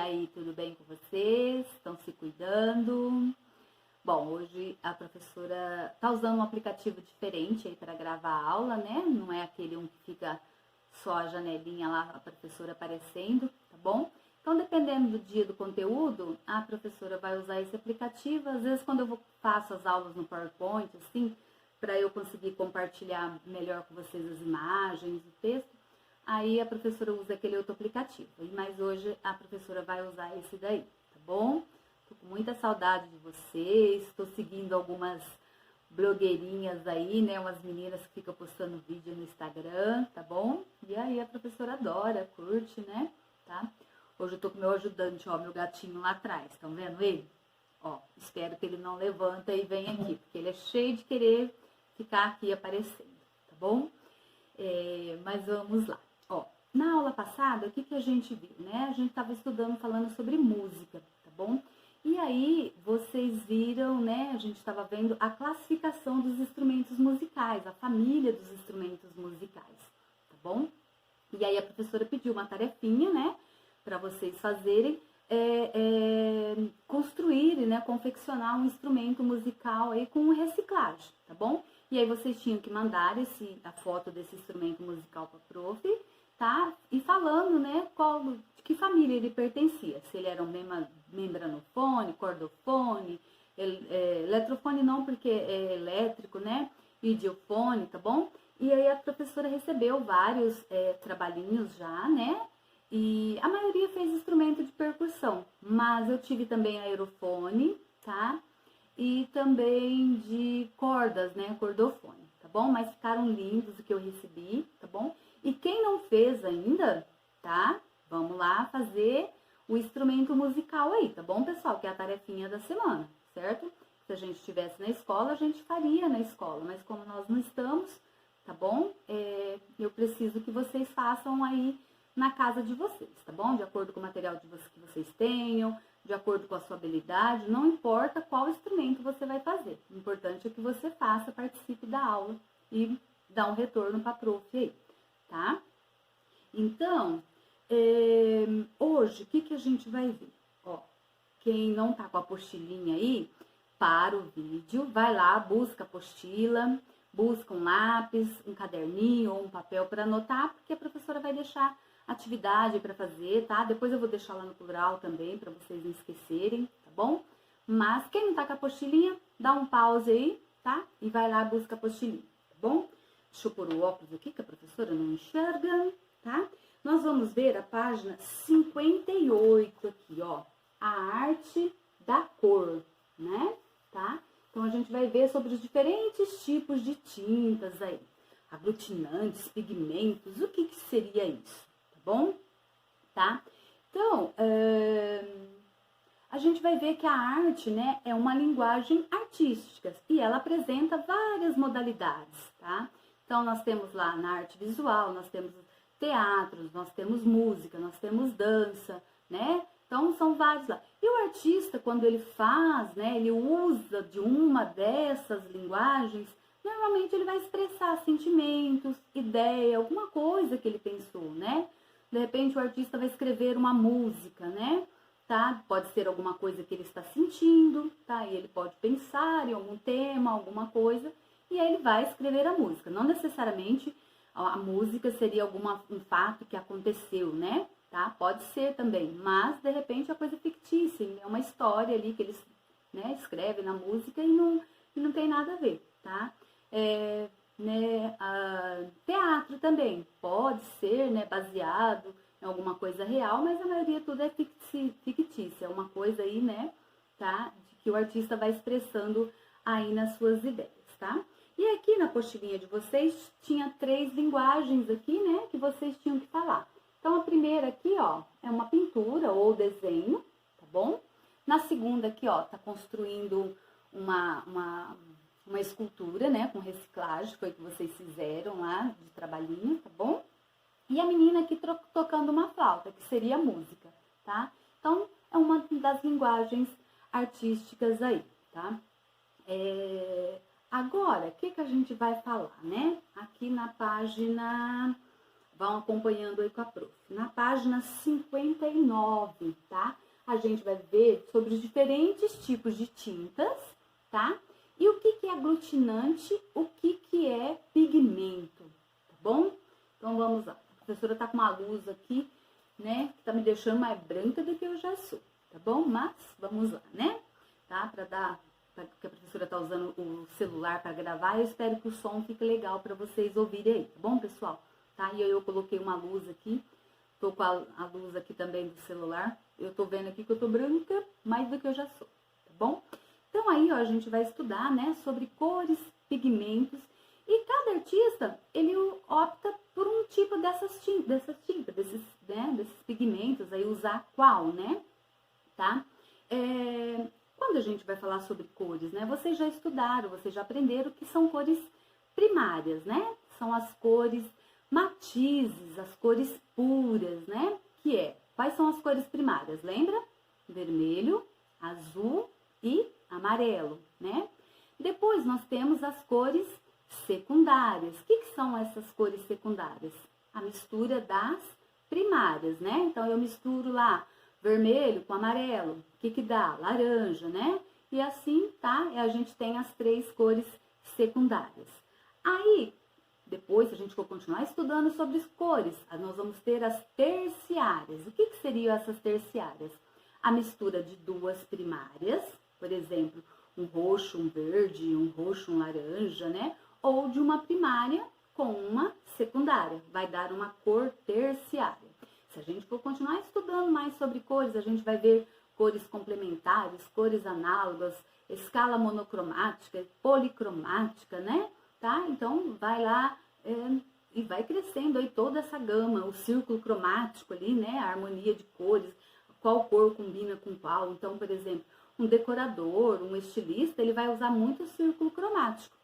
aí, tudo bem com vocês? Estão se cuidando? Bom, hoje a professora está usando um aplicativo diferente aí para gravar a aula, né? Não é aquele um que fica só a janelinha lá, a professora aparecendo, tá bom? Então, dependendo do dia do conteúdo, a professora vai usar esse aplicativo. Às vezes, quando eu faço as aulas no PowerPoint, assim, para eu conseguir compartilhar melhor com vocês as imagens, o texto, aí a professora usa aquele outro aplicativo. Mas hoje a professora vai usar esse daí, tá bom? Tô com muita saudade de vocês, estou seguindo algumas blogueirinhas aí, né? Umas meninas que ficam postando vídeo no Instagram, tá bom? E aí a professora adora, curte, né? Tá? Hoje eu tô com meu ajudante, ó, meu gatinho lá atrás, estão vendo ele? Ó, espero que ele não levanta e venha aqui, porque ele é cheio de querer ficar aqui aparecendo, tá bom? Mas vamos lá. Ó, na aula passada, o que a gente viu, né? A gente estava estudando, falando sobre música, tá bom? E aí, vocês viram, né? A gente estava vendo a classificação dos instrumentos musicais, a família dos instrumentos musicais, tá bom? E aí, a professora pediu uma tarefinha, né? Para vocês fazerem, construírem, né? Confeccionar um instrumento musical aí com reciclagem, tá bom? E aí vocês tinham que mandar a foto desse instrumento musical para a prof, tá? E falando, né, de que família ele pertencia. Se ele era um membranofone, cordofone, eletrofone não, porque é elétrico, né? Idiofone, tá bom? E aí a professora recebeu vários trabalhinhos já, né? E a maioria fez instrumento de percussão, mas eu tive também aerofone, tá? E também de cordas, né, cordofone, tá bom? Mas ficaram lindos o que eu recebi, tá bom? E quem não fez ainda, tá? Vamos lá fazer o instrumento musical aí, tá bom, pessoal? Que é a tarefinha da semana, certo? Se a gente estivesse na escola, a gente faria na escola, mas como nós não estamos, tá bom? Eu preciso que vocês façam aí na casa de vocês, tá bom? De acordo com o material que vocês tenham, de acordo com a sua habilidade, não importa qual instrumento você vai fazer. O importante é que você faça, participe da aula e dá um retorno para a prof aí, tá? Então, hoje, o que a gente vai ver? Ó, quem não tá com a apostilinha aí, para o vídeo, vai lá, busca a apostila, busca um lápis, um caderninho ou um papel para anotar, porque a professora vai deixar atividade para fazer, tá? Depois eu vou deixar lá no plural também, para vocês não esquecerem, tá bom? Mas quem não tá com a apostilinha, dá um pause aí, tá? E vai lá, busca a apostilinha, tá bom? Deixa eu pôr o óculos aqui, que a professora não enxerga, tá? Nós vamos ver a página 58 aqui, ó. A arte da cor, né? Tá? Então, a gente vai ver sobre os diferentes tipos de tintas aí. Aglutinantes, pigmentos, o que seria isso? Bom, tá? Então, a gente vai ver que a arte, né, é uma linguagem artística e ela apresenta várias modalidades, tá? Então, nós temos lá na arte visual, nós temos teatros, nós temos música, nós temos dança, né? Então, são vários lá. E o artista, quando ele faz, né, ele usa de uma dessas linguagens, normalmente ele vai expressar sentimentos, ideia, alguma coisa que ele pensou, né? De repente, o artista vai escrever uma música, né? Tá? Pode ser alguma coisa que ele está sentindo, tá? E ele pode pensar em algum tema, alguma coisa, e aí ele vai escrever a música. Não necessariamente a música seria um fato que aconteceu, né? Tá? Pode ser também, mas de repente é coisa fictícia, é uma história ali que eles, né, escrevem na música e não tem nada a ver, tá? Teatro também pode ser, né, baseado em alguma coisa real, mas a maioria tudo é fictícia, é uma coisa aí, né, tá, de que o artista vai expressando aí nas suas ideias, tá? E aqui na apostilinha de vocês tinha 3 linguagens aqui, né, que vocês tinham que falar. Então, a primeira aqui, ó, é uma pintura ou desenho, tá bom? Na segunda aqui, ó, tá construindo uma escultura, né, com reciclagem, foi o que vocês fizeram lá, de trabalhinho, tá bom? E a menina aqui tocando uma flauta, que seria música, tá? Então, é uma das linguagens artísticas aí, tá? Agora, o que a gente vai falar, né? Aqui na página vão acompanhando aí com a prof. Na página 59, tá? A gente vai ver sobre os diferentes tipos de tintas, tá? E o que é aglutinante, o que é pigmento, tá bom? Então, vamos lá. A professora tá com uma luz aqui, né? Que tá me deixando mais branca do que eu já sou, tá bom? Mas, vamos lá, né? Tá? Porque a professora tá usando o celular para gravar, eu espero que o som fique legal para vocês ouvirem aí, tá bom, pessoal? Tá? E eu coloquei uma luz aqui, tô com a luz aqui também do celular, eu tô vendo aqui que eu tô branca mais do que eu já sou, tá bom? Então aí, ó, a gente vai estudar, né, sobre cores, pigmentos, e cada artista, ele opta por um tipo dessas tintas, desses pigmentos, aí usar qual, né, tá? Quando a gente vai falar sobre cores, né, vocês já estudaram, vocês já aprenderam que são cores primárias, né? São as cores matizes, as cores puras, né? Quais são as cores primárias? Lembra? Vermelho, azul e amarelo, né? Depois nós temos as cores secundárias. O que são essas cores secundárias? A mistura das primárias, né? Então eu misturo lá vermelho com amarelo. O que dá? Laranja, né? E assim, tá? A gente tem as 3 cores secundárias. Aí, depois, se a gente for continuar estudando sobre as cores, nós vamos ter as terciárias. O que seriam essas terciárias? A mistura de 2 primárias, por exemplo, um roxo, um verde, um roxo, um laranja, né? Ou de uma primária com uma secundária. Vai dar uma cor terciária. Se a gente for continuar estudando mais sobre cores, a gente vai ver cores complementares, cores análogas, escala monocromática, policromática, né? Tá? Então, vai lá e vai crescendo aí toda essa gama, o círculo cromático ali, né? A harmonia de cores, qual cor combina com qual. Então, por exemplo, um decorador, um estilista, ele vai usar muito o círculo cromático,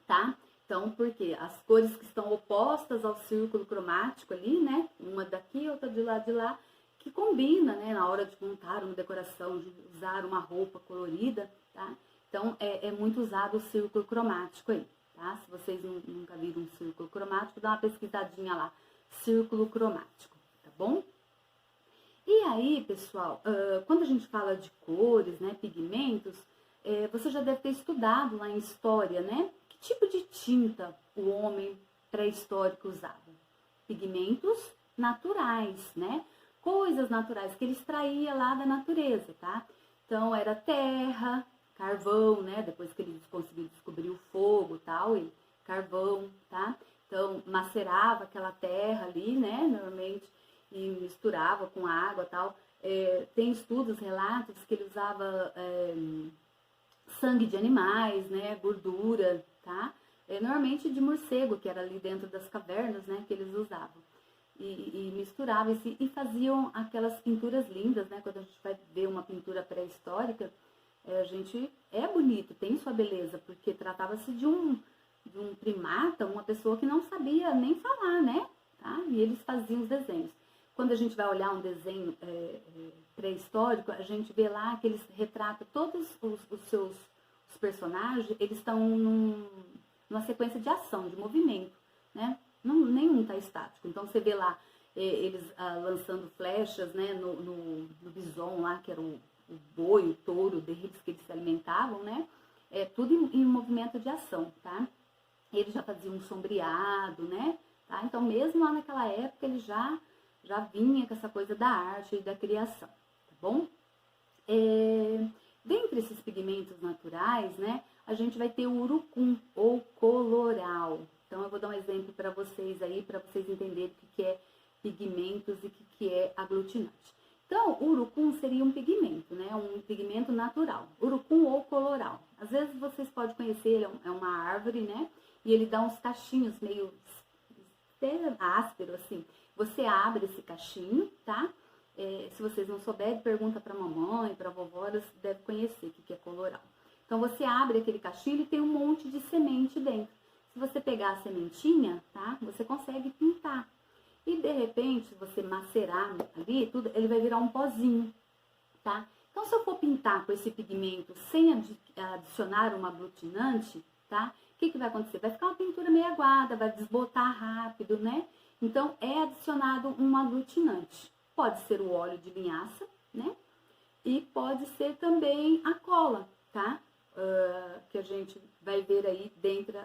tá? Então, porque as cores que estão opostas ao círculo cromático ali, né? Uma daqui, outra de lá, que combina, né? Na hora de montar uma decoração, de usar uma roupa colorida, tá? Então, é muito usado o círculo cromático aí, tá? Se vocês nunca viram um círculo cromático, dá uma pesquisadinha lá, círculo cromático, tá bom? E aí, pessoal, quando a gente fala de cores, né, pigmentos, você já deve ter estudado lá em história, né? Que tipo de tinta o homem pré-histórico usava? Pigmentos naturais, né? Coisas naturais que ele extraía lá da natureza, tá? Então, era terra, carvão, né? Depois que ele conseguiu descobrir o fogo e tal, e carvão, tá? Então, macerava aquela terra ali, né? Normalmente, e misturava com água e tal. Tem estudos, relatos que ele usava sangue de animais, né? Gordura, tá? Normalmente de morcego, que era ali dentro das cavernas, né? Que eles usavam. E misturavam e faziam aquelas pinturas lindas, né? Quando a gente vai ver uma pintura pré-histórica, é bonito, tem sua beleza, porque tratava-se de um primata, uma pessoa que não sabia nem falar, né? Tá? E eles faziam os desenhos. Quando a gente vai olhar um desenho pré-histórico, a gente vê lá que eles retratam todos os personagens, eles estão numa sequência de ação, de movimento, né? Nenhum está estático. Então, você vê lá eles lançando flechas, né, no bison lá, que era o boi, o touro deles, que eles se alimentavam, né? Tudo em movimento de ação, tá? Eles já faziam um sombreado, né? Tá? Então, mesmo lá naquela época, ele já vinha com essa coisa da arte e da criação, tá bom? Dentre esses pigmentos naturais, né, a gente vai ter o urucum ou coloral. Então, eu vou dar um exemplo para vocês aí, para vocês entenderem o que é pigmentos e o que é aglutinante. Então, o urucum seria um pigmento, né, um pigmento natural, urucum ou coloral. Às vezes vocês podem conhecer, ele é uma árvore, né, e ele dá uns cachinhos meio áspero, assim. Você abre esse cachinho, tá? Se vocês não souberem, pergunta pra mamãe, pra vovó, elas devem conhecer o que é coloral. Então, você abre aquele cachinho e tem um monte de semente dentro. Se você pegar a sementinha, tá? Você consegue pintar. E, de repente, se você macerar ali, tudo, ele vai virar um pozinho, tá? Então, se eu for pintar com esse pigmento sem adicionar um aglutinante, tá? O que vai acontecer? Vai ficar uma pintura meio aguada, vai desbotar rápido, né? Então, é adicionado um aglutinante. Pode ser o óleo de linhaça, né? E pode ser também a cola, tá? Que a gente vai ver aí dentro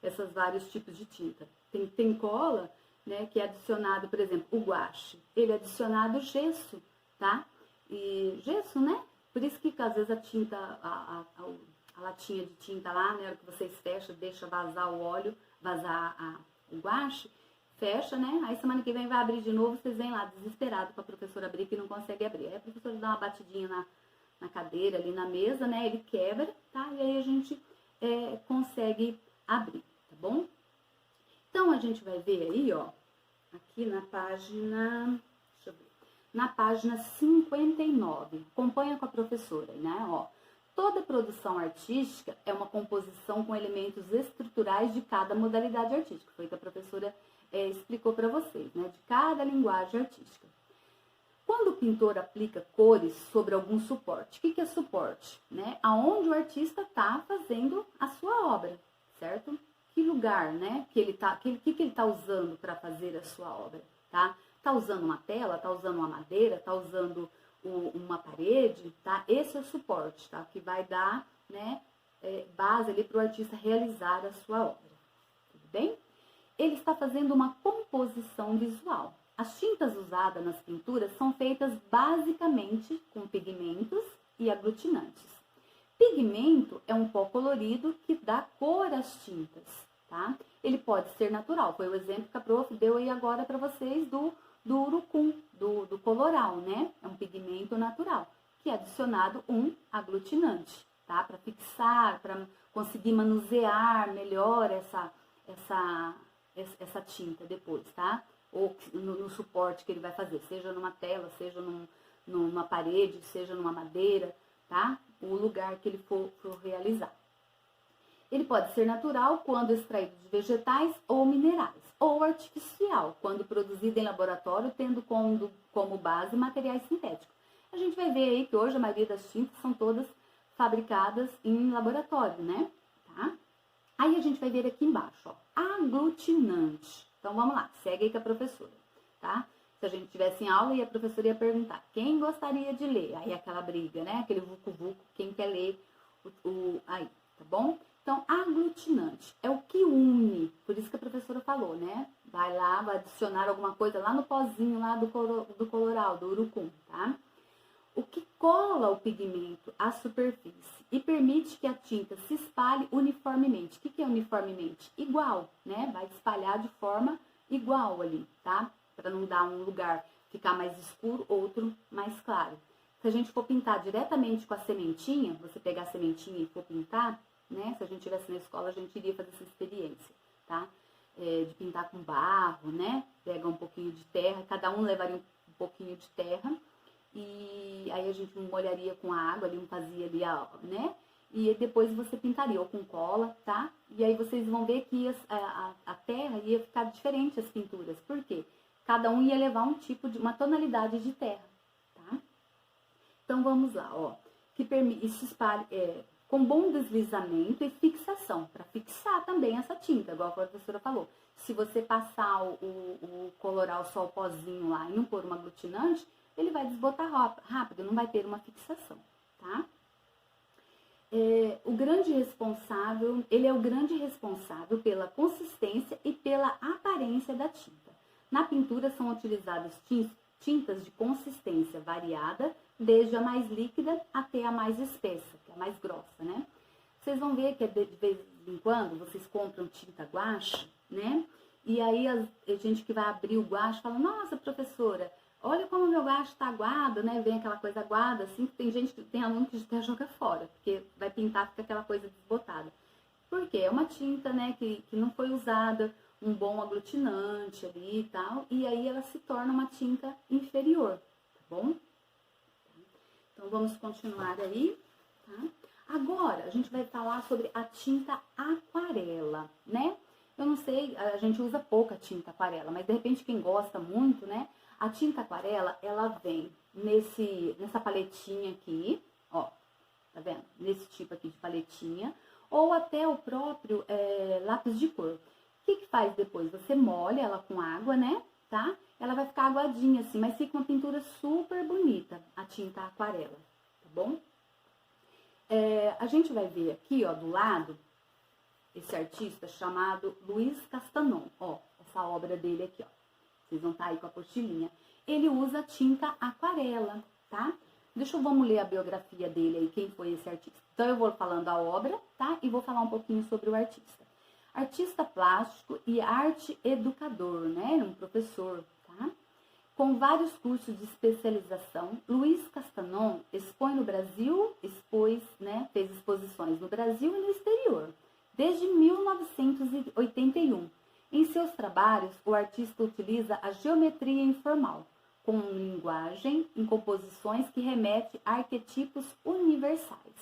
essas vários tipos de tinta. Tem cola, né, que é adicionado, por exemplo, o guache. Ele é adicionado gesso, tá? E gesso, né? Por isso que às vezes a tinta, a latinha de tinta lá, né, na hora que vocês fecham, deixa vazar o óleo, vazar o guache, fecha, né? Aí semana que vem vai abrir de novo, vocês vêm lá desesperado para a professora abrir, que não consegue abrir. Aí a professora dá uma batidinha na cadeira, ali na mesa, né? Ele quebra, tá? E aí a gente consegue abrir, tá bom? Então, a gente vai ver aí, ó, aqui na página, deixa eu ver, na página 59. Acompanha com a professora, né? Ó, toda produção artística é uma composição com elementos estruturais de cada modalidade artística. Foi o que a professora explicou para vocês, né? De cada linguagem artística. Quando o pintor aplica cores sobre algum suporte, o que é suporte? Né? Aonde o artista está fazendo a sua obra, certo? Que lugar, né? Que ele tá usando para fazer a sua obra, tá? Tá usando uma tela, tá usando uma madeira, tá usando uma parede, tá? Esse é o suporte, tá? Que vai dar, né, base ali para o artista realizar a sua obra, tudo bem? Ele está fazendo uma composição visual. As tintas usadas nas pinturas são feitas basicamente com pigmentos e aglutinantes. Pigmento é um pó colorido que dá cor às tintas, tá? Ele pode ser natural, foi o exemplo que a prof deu aí agora para vocês do urucum, do coloral, né? É um pigmento natural, que é adicionado um aglutinante, tá? Para fixar, para conseguir manusear melhor essa tinta depois, tá? Ou no suporte que ele vai fazer, seja numa tela, seja numa parede, seja numa madeira, tá? O lugar que ele for realizar. Ele pode ser natural quando extraído de vegetais ou minerais, ou artificial, quando produzido em laboratório, tendo como base materiais sintéticos. A gente vai ver aí que hoje a maioria das tintas são todas fabricadas em laboratório, né? Tá? Aí a gente vai ver aqui embaixo, ó, aglutinante. Então, vamos lá, segue aí com a professora, tá? Se a gente tivesse em aula e a professora ia perguntar, quem gostaria de ler? Aí aquela briga, né? Aquele vucu-vucu, quem quer ler aí, tá bom? Então, aglutinante é o que une, por isso que a professora falou, né? Vai lá, vai adicionar alguma coisa lá no pozinho lá do coloral, do urucum, tá? O que cola o pigmento à superfície e permite que a tinta se espalhe uniformemente. O que é uniformemente? Igual, né? Vai espalhar de forma igual ali, tá? Para não dar um lugar ficar mais escuro, outro mais claro. Se a gente for pintar diretamente com a sementinha, você pegar a sementinha e for pintar, né? Se a gente estivesse na escola, a gente iria fazer essa experiência, tá? De pintar com barro, né? Pega um pouquinho de terra, cada um levaria um pouquinho de terra. E aí a gente molharia com a água ali, fazia ali, né? E depois você pintaria, ou com cola, tá? E aí vocês vão ver que a terra ia ficar diferente, as pinturas. Por quê? Cada um ia levar um tipo de, uma tonalidade de terra, tá? Então vamos lá, ó. Que permite, isso espalha, com bom deslizamento e fixação, para fixar também essa tinta, igual a professora falou. Se você passar o coloral só o pozinho lá e não pôr um aglutinante, ele vai desbotar rápido, não vai ter uma fixação, tá? Ele é o grande responsável pela consistência e pela aparência da tinta. Na pintura são utilizadas tintas de consistência variada, desde a mais líquida até a mais espessa, que é a mais grossa, né? Vocês vão ver que de vez em quando vocês compram tinta guache, né? E aí a gente que vai abrir o guache fala, nossa, professora, olha como o meu guache tá aguado, né? Vem aquela coisa aguada, assim, que tem aluno que até joga fora, porque vai pintar, fica aquela coisa desbotada. Por quê? É uma tinta, né, que não foi usada um bom aglutinante ali e tal, e aí ela se torna uma tinta inferior, tá bom? Então, vamos continuar aí, tá? Agora, a gente vai falar sobre a tinta aquarela, né? Eu não sei, a gente usa pouca tinta aquarela, mas de repente quem gosta muito, né? A tinta aquarela, ela vem nessa paletinha aqui, ó, tá vendo? Nesse tipo aqui de paletinha, ou até o próprio lápis de cor, que faz depois? Você molha ela com água, né? Tá? Ela vai ficar aguadinha assim, mas fica uma pintura super bonita, a tinta aquarela, tá bom? A gente vai ver aqui, ó, do lado, esse artista chamado Luiz Castanon, ó, essa obra dele aqui, ó. Vocês vão estar aí com a apostilinha. Ele usa tinta aquarela, tá? Vamos ler a biografia dele aí, quem foi esse artista. Então, eu vou falando a obra, tá? E vou falar um pouquinho sobre o artista. Artista plástico e arte educador, né? Um professor, tá? Com vários cursos de especialização, Luiz Castanon expõe no Brasil, fez exposições no Brasil e no exterior, desde 1981. Em seus trabalhos, o artista utiliza a geometria informal, com linguagem em composições que remete a arquetipos universais.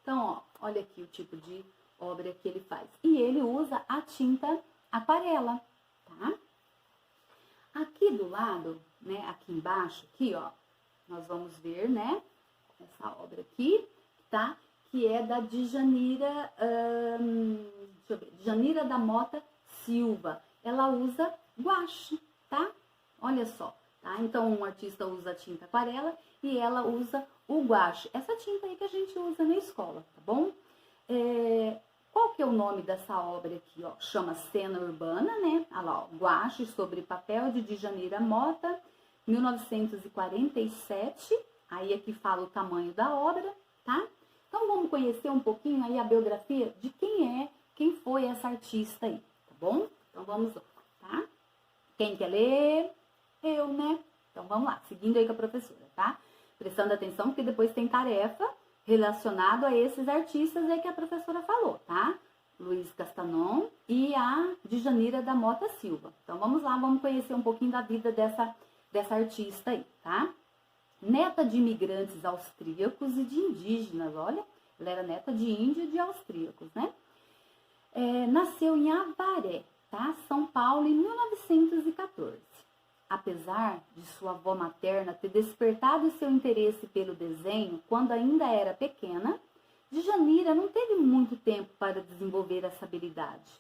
Então, ó, olha aqui o tipo de obra que ele faz. E ele usa a tinta aquarela, tá? Aqui do lado, né, aqui embaixo, aqui, ó, nós vamos ver, né, essa obra aqui, tá? Que é da Djanira, deixa eu ver, Djanira da Mota Silva. Ela usa guache, tá? Olha só, tá? Então, um artista usa a tinta aquarela e ela usa o guache. Essa tinta aí que a gente usa na escola, tá bom? Qual que é o nome dessa obra aqui, ó? Chama Cena Urbana, né? Olha lá, ó, guache sobre papel de Djanira Mota, 1947. Aí aqui fala o tamanho da obra, tá? Então, vamos conhecer um pouquinho aí a biografia de quem foi essa artista aí, tá bom? Então, vamos lá, tá? Quem quer ler? Eu, né? Então, vamos lá, seguindo aí com a professora, tá? Prestando atenção, porque depois tem tarefa relacionado a esses artistas aí que a professora falou, tá? Luiz Castanon e a Djanira da Mota Silva. Então, vamos lá, vamos conhecer um pouquinho da vida dessa artista aí, tá? Neta de imigrantes austríacos e de indígenas, olha, ela era neta de índio e de austríacos, né? Nasceu em Avaré, tá? São Paulo, em 1914. Apesar de sua avó materna ter despertado seu interesse pelo desenho quando ainda era pequena, Djanira não teve muito tempo para desenvolver essa habilidade.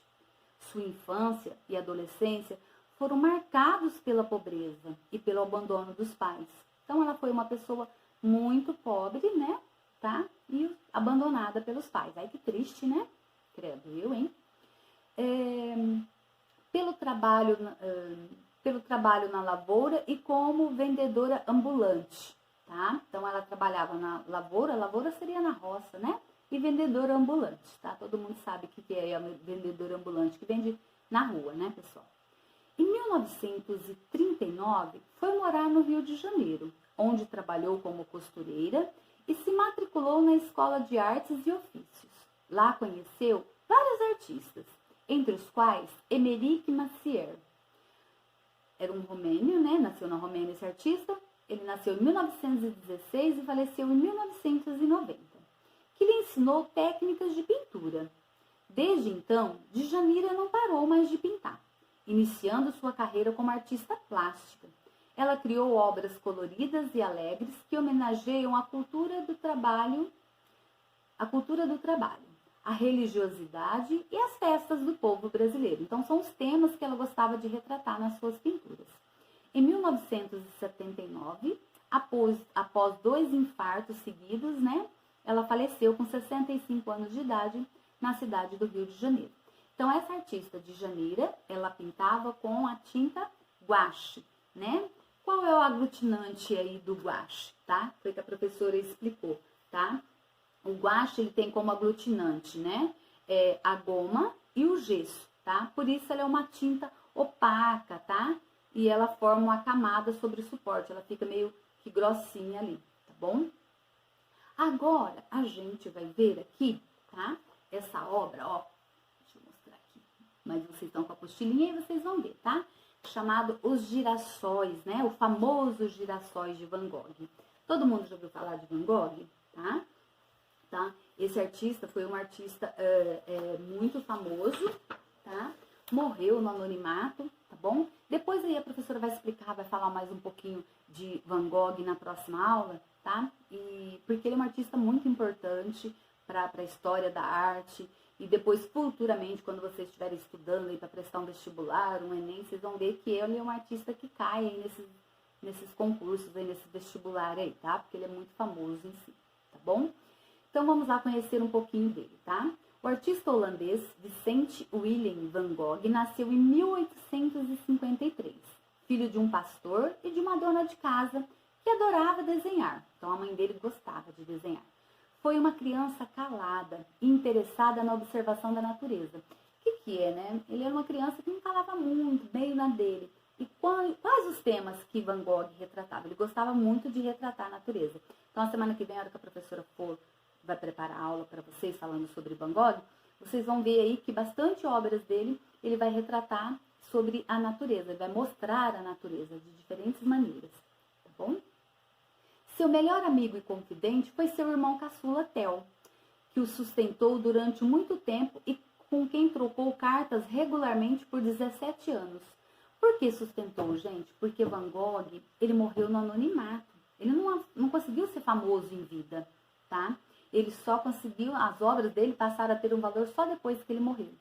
Sua infância e adolescência foram marcados pela pobreza e pelo abandono dos pais. Então, ela foi uma pessoa muito pobre, né? Tá? E abandonada pelos pais. Ai, que triste, né? Credo, eu, hein? Pelo trabalho na lavoura e como vendedora ambulante, tá? Então, ela trabalhava na lavoura, a lavoura seria na roça, né? E vendedora ambulante, tá? Todo mundo sabe o que é a vendedora ambulante, que vende na rua, né, pessoal? Em 1939, foi morar no Rio de Janeiro, onde trabalhou como costureira e se matriculou na Escola de Artes e Ofícios. Lá conheceu vários artistas, entre os quais Emeric Massier. Era um romênio, né? Nasceu na Romênia esse artista. Ele nasceu em 1916 e faleceu em 1990. Que lhe ensinou técnicas de pintura. Desde então, Djanira não parou mais de pintar, iniciando sua carreira como artista plástica. Ela criou obras coloridas e alegres que homenageiam a cultura do trabalho, a religiosidade e as festas do povo brasileiro. Então, são os temas que ela gostava de retratar nas suas pinturas. Em 1979, após 2 infartos seguidos, né, ela faleceu com 65 anos de idade na cidade do Rio de Janeiro. Então, essa artista Djanira, ela pintava com a tinta guache, né? Qual é o aglutinante aí do guache, tá? Foi que a professora explicou, tá? O guache, ele tem como aglutinante, né? A goma e o gesso, tá? Por isso, ela é uma tinta opaca, tá? E ela forma uma camada sobre o suporte, ela fica meio que grossinha ali, tá bom? Agora, a gente vai ver aqui, tá? Essa obra, ó. Deixa eu mostrar aqui. Mas vocês estão com a apostilinha e vocês vão ver, tá? Chamado Os Girassóis, né? O famoso Girassóis de Van Gogh. Todo mundo já ouviu falar de Van Gogh, tá? Esse artista foi um artista muito famoso, tá? Morreu no anonimato, tá bom? Depois aí a professora vai explicar, vai falar mais um pouquinho de Van Gogh na próxima aula, tá? Porque ele é um artista muito importante para a história da arte E depois, futuramente, quando vocês estiverem estudando para prestar um vestibular, um Enem, vocês vão ver que ele é um artista que cai aí nesses concursos, aí, nesse vestibular aí, tá? Porque ele é muito famoso em si, tá bom? Então, vamos lá conhecer um pouquinho dele, tá? O artista holandês Vicente Willem van Gogh nasceu em 1853, filho de um pastor e de uma dona de casa que adorava desenhar. Então, a mãe dele gostava de desenhar. Foi uma criança calada e interessada na observação da natureza. O que é, né? Ele era uma criança que não falava muito, meio na dele. E quais os temas que Van Gogh retratava? Ele gostava muito de retratar a natureza. Então, a semana que vem, a hora que a professora vai preparar a aula para vocês falando sobre Van Gogh, vocês vão ver aí que bastante obras dele, ele vai retratar sobre a natureza, ele vai mostrar a natureza de diferentes maneiras, tá bom? Seu melhor amigo e confidente foi seu irmão caçula Theo, que o sustentou durante muito tempo e com quem trocou cartas regularmente por 17 anos. Por que sustentou, gente? Porque Van Gogh, ele morreu no anonimato. Ele não conseguiu ser famoso em vida, tá? Ele só conseguiu, as obras dele passaram a ter um valor só depois que ele morreu.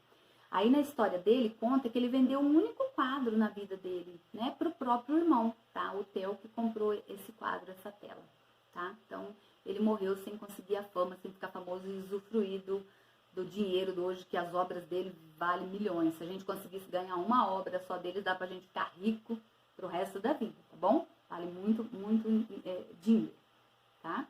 Aí na história dele conta que ele vendeu um único quadro na vida dele, né, para o próprio irmão, tá? O Theo que comprou esse quadro, essa tela, tá? Então ele morreu sem conseguir a fama, sem ficar famoso e usufruir do dinheiro de hoje, que as obras dele valem milhões. Se a gente conseguisse ganhar uma obra só dele, dá pra gente ficar rico pro resto da vida, tá bom? Vale muito, muito dinheiro, tá?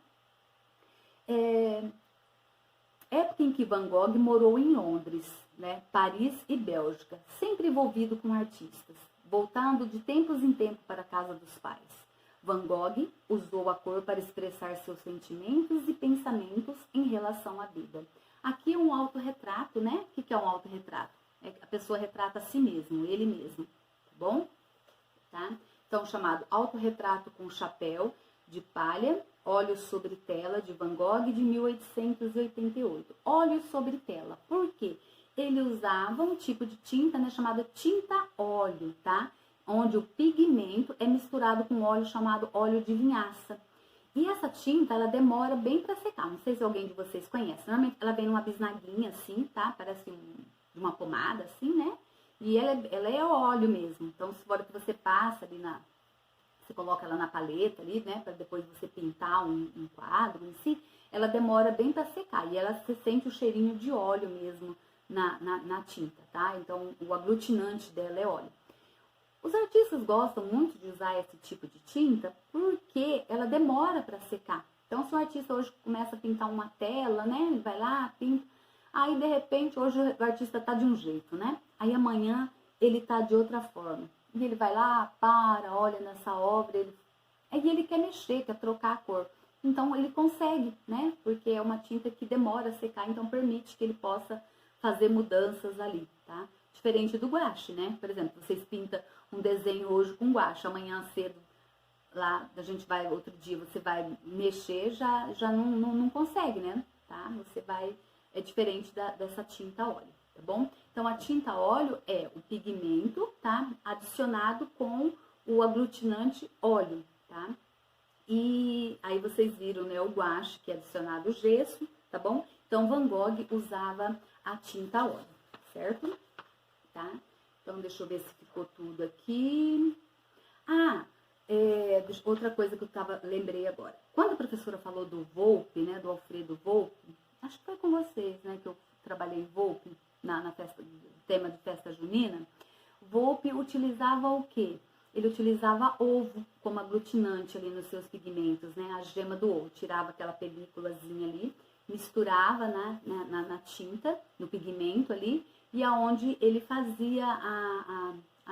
Época em que Van Gogh morou em Londres, né, Paris e Bélgica, sempre envolvido com artistas, voltando de tempos em tempos para a casa dos pais. Van Gogh usou a cor para expressar seus sentimentos e pensamentos em relação à vida. Aqui é um autorretrato, né? O que é um autorretrato? A pessoa retrata a si mesmo, ele mesmo, tá bom? Tá? Então, chamado autorretrato com chapéu de palha, Olhos sobre Tela, de Van Gogh, de 1888. Olhos sobre tela. Por quê? Ele usava um tipo de tinta, né, chamada tinta óleo, tá? Onde o pigmento é misturado com óleo chamado óleo de linhaça. E essa tinta, ela demora bem para secar. Não sei se alguém de vocês conhece. Normalmente ela vem numa bisnaguinha assim, tá? Parece uma pomada assim, né? E ela é óleo mesmo. Então, se for que você passa ali você coloca ela na paleta ali, né, para depois você pintar um quadro em si, ela demora bem para secar e ela se sente o cheirinho de óleo mesmo na tinta, tá? Então, o aglutinante dela é óleo. Os artistas gostam muito de usar esse tipo de tinta porque ela demora para secar. Então, se o artista hoje começa a pintar uma tela, né, ele vai lá, pinta, aí de repente hoje o artista tá de um jeito, né? Aí amanhã ele tá de outra forma. E ele vai lá, olha nessa obra, aí ele quer mexer, quer trocar a cor. Então, ele consegue, né? Porque é uma tinta que demora a secar, então permite que ele possa fazer mudanças ali, tá? Diferente do guache, né? Por exemplo, vocês pintam um desenho hoje com guache, amanhã cedo, lá, a gente vai, outro dia, você vai mexer, já não consegue, né? Tá? Você vai, é diferente dessa tinta óleo, tá bom? Então, a tinta óleo é o pigmento, tá? Adicionado com o aglutinante óleo, tá? E aí vocês viram, né, o guache, que é adicionado o gesso, tá bom? Então, Van Gogh usava a tinta óleo, certo? Tá? Então, deixa eu ver se ficou tudo aqui. Outra coisa que lembrei agora. Quando a professora falou do Volpe, né, do Alfredo Volpe, acho que foi com vocês, né, que eu trabalhei em Volpe, na festa, tema de festa junina. Volpe utilizava o quê? Ele utilizava ovo como aglutinante ali nos seus pigmentos, né, a gema do ovo. Tirava aquela películazinha ali, misturava na tinta, no pigmento ali, e aonde ele fazia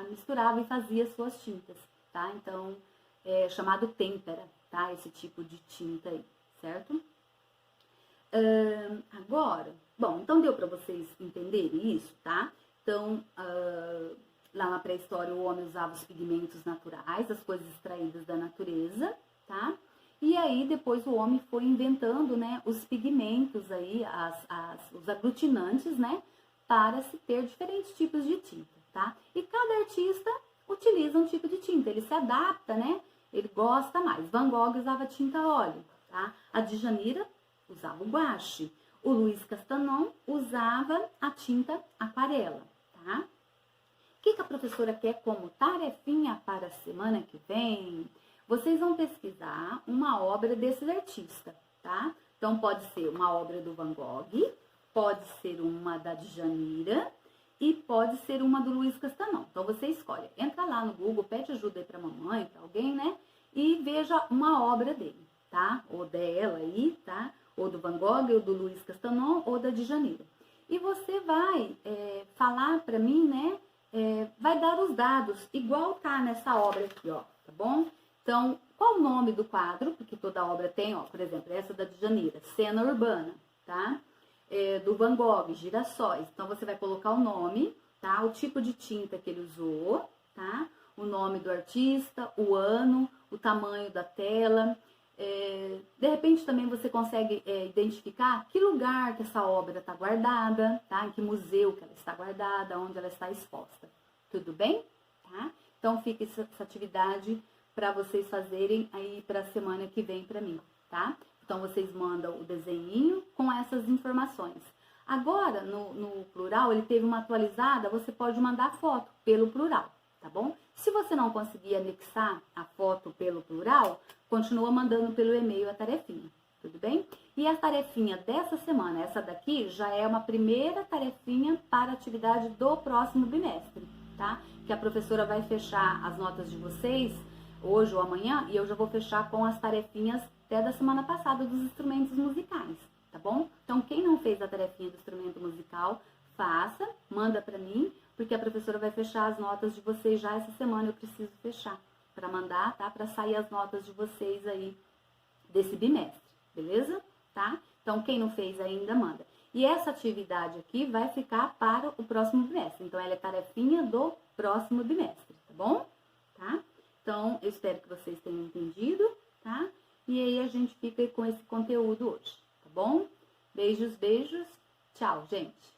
misturava e fazia suas tintas, tá? Então, é chamado têmpera, tá? Esse tipo de tinta aí, certo? Agora, bom, então deu para vocês entenderem isso, tá? Então, lá na pré-história o homem usava os pigmentos naturais, as coisas extraídas da natureza, tá? E aí depois o homem foi inventando, né, os pigmentos aí, os aglutinantes, né, para se ter diferentes tipos de tinta, tá? E cada artista utiliza um tipo de tinta, ele se adapta, né? Ele gosta mais. Van Gogh usava tinta óleo, tá? A Djanira usava o guache. O Luiz Castanon usava a tinta aquarela, tá? O que a professora quer como tarefinha para a semana que vem? Vocês vão pesquisar uma obra desses artistas, tá? Então, pode ser uma obra do Van Gogh, pode ser uma da Djanira e pode ser uma do Luiz Castanon. Então, você escolhe. Entra lá no Google, pede ajuda aí pra mamãe, pra alguém, né? E veja uma obra dele, tá? Ou dela aí, tá? Ou do Van Gogh, ou do Luiz Castanon, ou da Djanira. E você vai falar pra mim, né? Vai dar os dados, igual tá nessa obra aqui, ó, tá bom? Então, qual o nome do quadro? Porque toda obra tem, ó, por exemplo, essa da Djanira, Cena Urbana, tá? Do Van Gogh, Girassóis. Então, você vai colocar o nome, tá? O tipo de tinta que ele usou, tá? O nome do artista, o ano, o tamanho da tela. De repente, também você consegue identificar que lugar que essa obra está guardada, tá? Em que museu que ela está guardada, onde ela está exposta. Tudo bem? Tá? Então, fica essa atividade para vocês fazerem aí para a semana que vem para mim, tá? Então, vocês mandam o desenho com essas informações. Agora, no plural, ele teve uma atualizada, você pode mandar foto pelo plural, tá bom? Se você não conseguir anexar a foto pelo plural, continua mandando pelo e-mail a tarefinha, tudo bem? E a tarefinha dessa semana, essa daqui, já é uma primeira tarefinha para a atividade do próximo bimestre, tá? Que a professora vai fechar as notas de vocês hoje ou amanhã, e eu já vou fechar com as tarefinhas até da semana passada dos instrumentos musicais, tá bom? Então, quem não fez a tarefinha do instrumento musical, faça, manda pra mim, porque a professora vai fechar as notas de vocês já essa semana, eu preciso fechar para mandar, tá? Para sair as notas de vocês aí desse bimestre, beleza? Tá? Então, quem não fez ainda, manda. E essa atividade aqui vai ficar para o próximo bimestre, então ela é tarefinha do próximo bimestre, tá bom? Tá? Então, eu espero que vocês tenham entendido, tá? E aí a gente fica com esse conteúdo hoje, tá bom? Beijos, beijos. Tchau, gente.